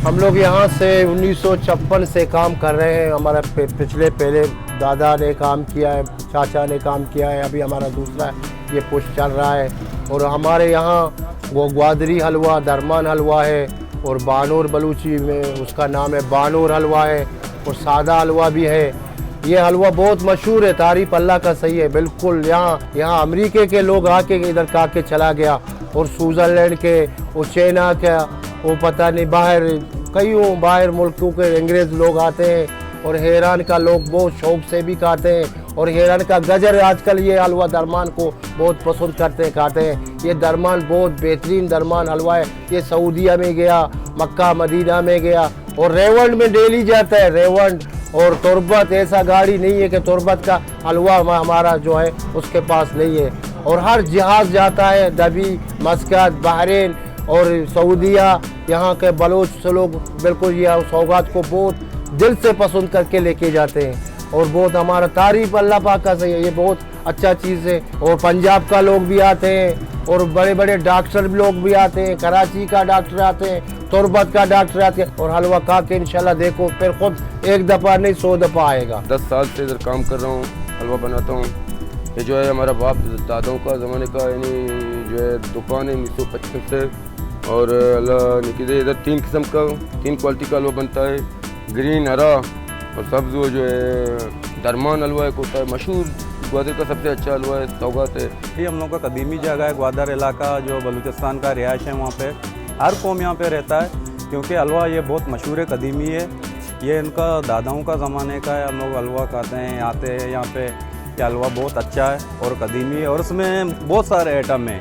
हम लोग यहाँ से 1956 से काम कर रहे हैं। हमारा पहले दादा ने काम किया है, चाचा ने काम किया है, अभी हमारा दूसरा ये पुश चल रहा है। और हमारे यहाँ वो ग्वादरी हलवा, दरमान हलवा है, और बानूर बलूची में उसका नाम है बानूर हलवा है, और सादा हलवा भी है। ये हलवा बहुत मशहूर है, तारीफ अल्लाह का सही है बिल्कुल। यहाँ अमेरिका के लोग आके इधर खा के चला गया, और स्विट्ज़रलैंड के, और चाइना का, वो पता नहीं बाहर मुल्कों के अंग्रेज़ लोग आते हैं, और हैरान का लोग बहुत शौक से भी खाते हैं। और हैरान का गजर आजकल ये हलवा दरमान को बहुत पसंद करते हैं, खाते हैं। ये दरमान बहुत बेहतरीन दरमान हलवा है। ये सऊदीया में गया, मक्का मदीना में गया, और रेवंड में डेली जाता है। रेवंड और तुरबत, ऐसा गाड़ी नहीं है कि तुरबत का हलवा हमारा जो है उसके पास नहीं है। और हर जहाज़ जाता है, दबी, मस्कत, बहरीन और सऊदीया। यहाँ के बलोच लोग बिल्कुल ये सौगात को बहुत दिल से पसंद करके लेके जाते हैं, और बहुत हमारा तारीफ अल्लाह पाक का सही है। ये बहुत अच्छा चीज़ है। और पंजाब का लोग भी आते हैं, और बड़े बड़े डॉक्टर लोग भी आते हैं, कराची का डॉक्टर आते हैं, तुरबत का डॉक्टर आते हैं। और हलवा खा के इंशाल्लाह देखो फिर खुद एक दफ़ा नहीं 100 दफ़ा आएगा। 10 साल से इधर काम कर रहा हूँ, हलवा बनाता हूँ। ये जो है हमारा बाप दादाओं का ज़माने का, यानी जो है दुकान है 1955 से। और अल्लाह निकले इधर 3 किस्म का, 3 क्वालिटी का हलवा बनता है, ग्रीन, हरा और सब्ज़। वो जो है दरमान हलवा एक होता है, मशहूर ग्वादर का सबसे अच्छा हलवा है, सौगात है। ये हम लोग का कदीमी जगह है, ग्वादर इलाका जो बलूचिस्तान का रिहाइश है। वहाँ पे हर कौम यहाँ पे रहता है, क्योंकि हलवा ये बहुत मशहूर है, कदीमी है। ये इनका दादाओं का ज़माने का है। हम लोग हलवा खाते हैं, आते हैं यहाँ पे। ये हलवा बहुत अच्छा है और कदीमी है, और उसमें बहुत सारे आइटम हैं।